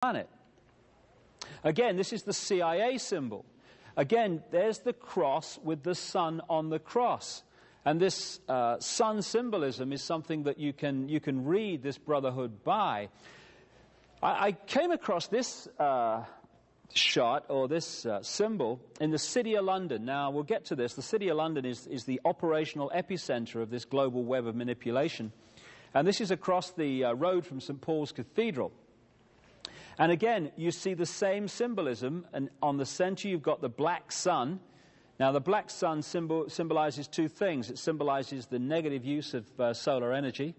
planet. Again, this is the CIA symbol. Again, there's the cross with the sun on the cross. And this sun symbolism is something that you can read this brotherhood by. I came across this shot, or this symbol, in the City of London. Now, we'll get to this. The City of London is the operational epicenter of this global web of manipulation. And this is across the road from St. Paul's Cathedral. And again, you see the same symbolism, and on the center you've got the black sun. Now, the black sun symbolizes two things. It symbolizes the negative use of solar energy,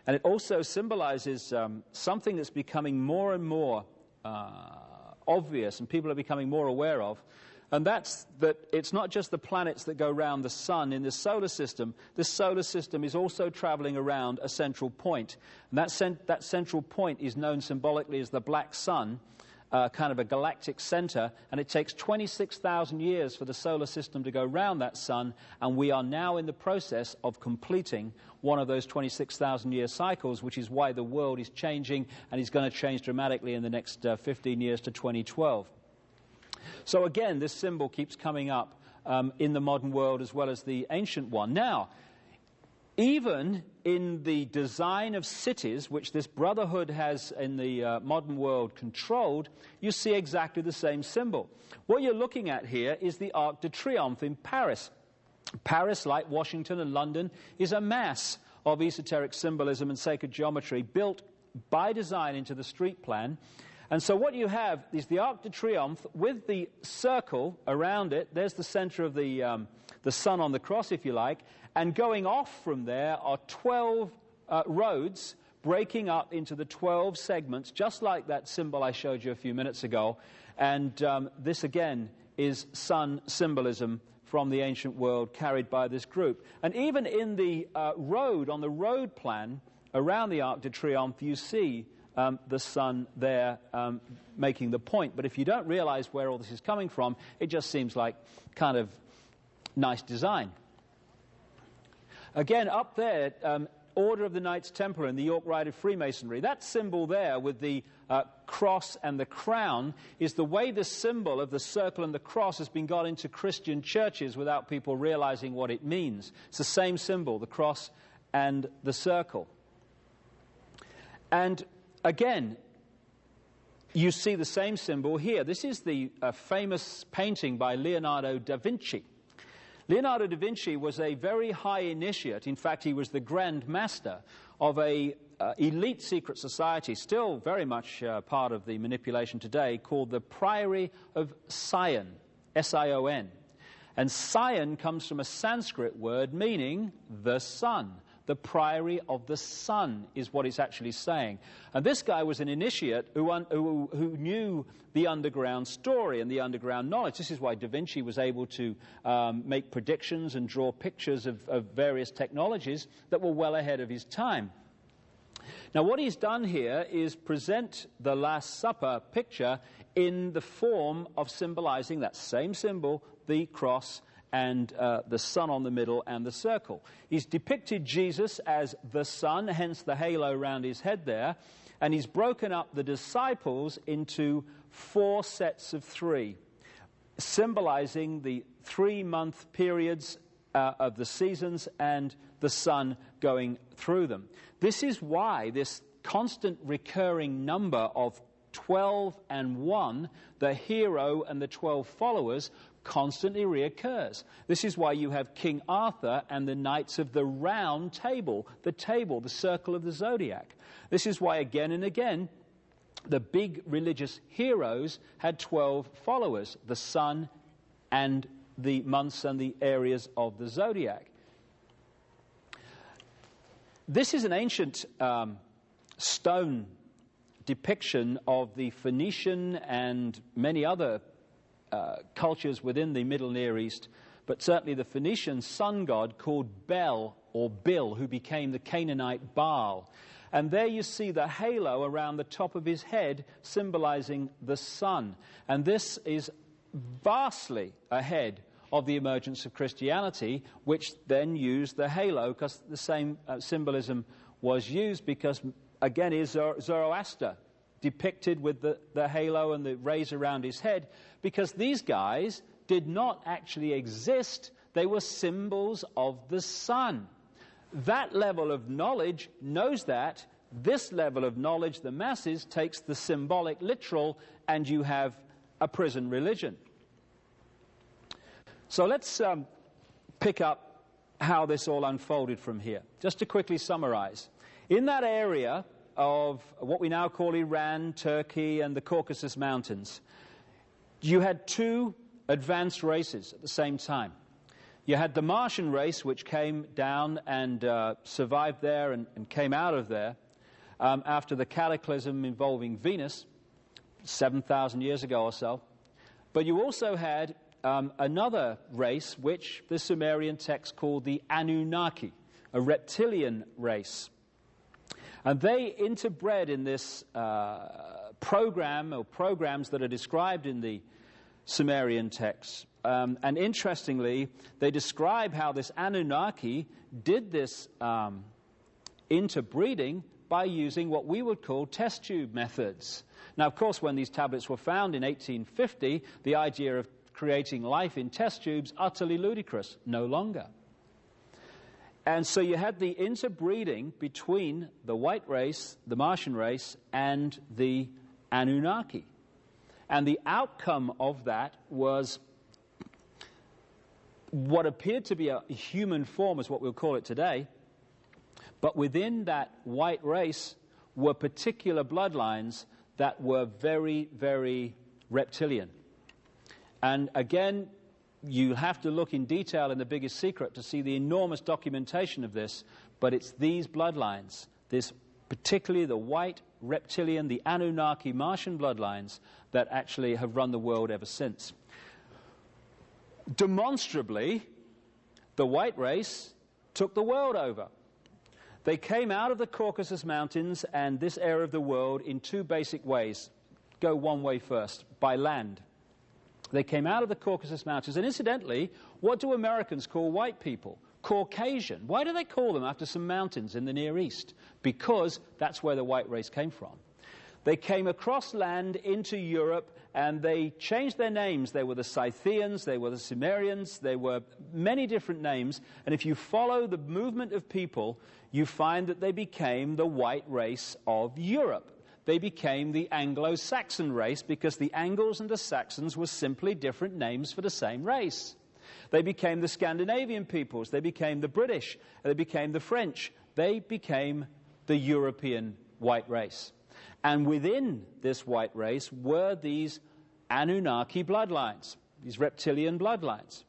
and it also symbolizes something that's becoming more and more obvious, and people are becoming more aware of, and that's that it's not just the planets that go around the sun in this solar system. This solar system is also traveling around a central point. And that central point is known symbolically as the black sun, kind of a galactic center, and it takes 26,000 years for the solar system to go around that sun, and we are now in the process of completing one of those 26,000 year cycles, which is why the world is changing, and is going to change dramatically in the next 15 years to 2012. So again, this symbol keeps coming up in the modern world as well as the ancient one. Now, even in the design of cities, which this brotherhood has in the modern world controlled, you see exactly the same symbol. What you're looking at here is the Arc de Triomphe in Paris. Paris, like Washington and London, is a mass of esoteric symbolism and sacred geometry built by design into the street plan. And so what you have is the Arc de Triomphe with the circle around it. There's the center of the sun on the cross, if you like. And going off from there are 12 roads breaking up into the 12 segments, just like that symbol I showed you a few minutes ago. And this, again, is sun symbolism from the ancient world carried by this group. And even in the road, on the road plan around the Arc de Triomphe, you see the sun there making the point. But if you don't realize where all this is coming from, it just seems like kind of nice design. Again, up there, Order of the Knights Templar in the York Rite of Freemasonry. That symbol there with the cross and the crown is the way the symbol of the circle and the cross has been got into Christian churches without people realizing what it means. It's the same symbol, the cross and the circle. And again, you see the same symbol here. This is the famous painting by Leonardo da Vinci. Leonardo da Vinci was a very high initiate. In fact, he was the Grand Master of a elite secret society, still very much part of the manipulation today, called the Priory of Sion, S-I-O-N. And Sion comes from a Sanskrit word meaning the sun. The Priory of the Sun is what it's actually saying. And this guy was an initiate who knew the underground story and the underground knowledge. This is why Da Vinci was able to make predictions and draw pictures of various technologies that were well ahead of his time. Now, what he's done here is present the Last Supper picture in the form of symbolizing that same symbol, the cross, and the sun on the middle and the circle. He's depicted Jesus as the sun, hence the halo around his head there, and he's broken up the disciples into 4 sets of 3, symbolizing the 3-month periods of the seasons and the sun going through them. This is why this constant recurring number of 12 and 1, the hero and the 12 followers, constantly reoccurs. This is why you have King Arthur and the Knights of the Round Table, the circle of the zodiac. This is why again and again the big religious heroes had 12 followers, the sun and the months and the areas of the zodiac. This is an ancient stone depiction of the Phoenician and many other cultures within the Middle Near East, but certainly the Phoenician sun god called Bel or Bil, who became the Canaanite Baal. And there you see the halo around the top of his head symbolizing the sun. And this is vastly ahead of the emergence of Christianity, which then used the halo, because the same symbolism was used, because again is Zoroaster depicted with the halo and the rays around his head, because these guys did not actually exist. They were symbols of the sun. That level of knowledge knows that. This level of knowledge, the masses, takes the symbolic literal, and you have a prison religion. So let's pick up how this all unfolded from here. Just to quickly summarize. In that area of what we now call Iran, Turkey, and the Caucasus Mountains, you had two advanced races at the same time. You had the Martian race, which came down and survived there and came out of there after the cataclysm involving Venus, 7,000 years ago or so. But you also had another race, which the Sumerian text called the Anunnaki, a reptilian race. And they interbred in this program, or programs that are described in the Sumerian texts. And interestingly, they describe how this Anunnaki did this interbreeding by using what we would call test tube methods. Now, of course, when these tablets were found in 1850, the idea of creating life in test tubes, utterly ludicrous, no longer. And so you had the interbreeding between the white race, the Martian race, and the Anunnaki. And the outcome of that was what appeared to be a human form, is what we'll call it today. But within that white race were particular bloodlines that were very, very reptilian. And again, you have to look in detail in The Biggest Secret to see the enormous documentation of this, but it's these bloodlines, this particularly the white reptilian, the Anunnaki Martian bloodlines, that actually have run the world ever since. Demonstrably, the white race took the world over. They came out of the Caucasus Mountains and this area of the world in two basic ways. Go one way first, by land. They came out of the Caucasus Mountains, and incidentally, what do Americans call white people? Caucasian. Why do they call them after some mountains in the Near East? Because that's where the white race came from. They came across land into Europe, and they changed their names. They were the Scythians, they were the Sumerians, they were many different names. And if you follow the movement of people, you find that they became the white race of Europe. They became the Anglo-Saxon race, because the Angles and the Saxons were simply different names for the same race. They became the Scandinavian peoples, they became the British, they became the French, they became the European white race. And within this white race were these Anunnaki bloodlines, these reptilian bloodlines.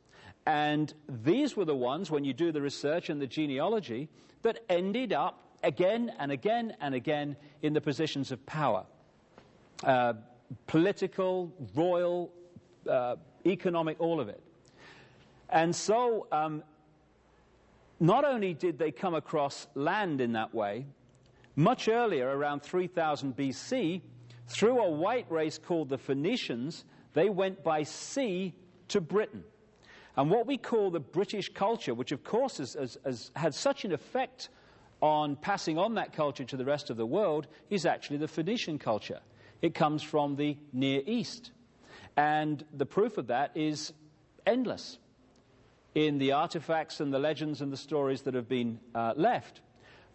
And these were the ones, when you do the research and the genealogy, that ended up again and again and again in the positions of power. Political, royal, economic, all of it. And so, not only did they come across land in that way, much earlier, around 3000 BC, through a white race called the Phoenicians, they went by sea to Britain. And what we call the British culture, which of course has had such an effect on passing on that culture to the rest of the world, is actually the Phoenician culture. It comes from the Near East. And the proof of that is endless in the artifacts and the legends and the stories that have been left.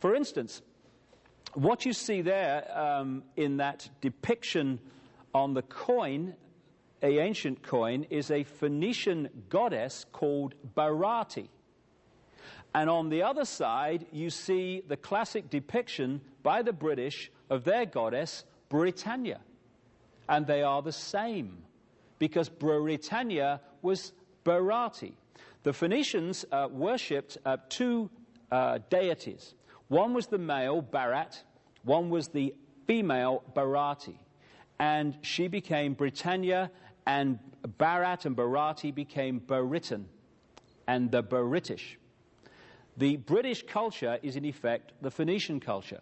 For instance, what you see there in that depiction on the coin, an ancient coin, is a Phoenician goddess called Barati. And on the other side, you see the classic depiction by the British of their goddess, Britannia. And they are the same, because Britannia was Barati. The Phoenicians worshipped two deities. One was the male, Barat. One was the female, Barati. And she became Britannia, and Barat and Barati became Baritan and the British. The British culture is, in effect, the Phoenician culture.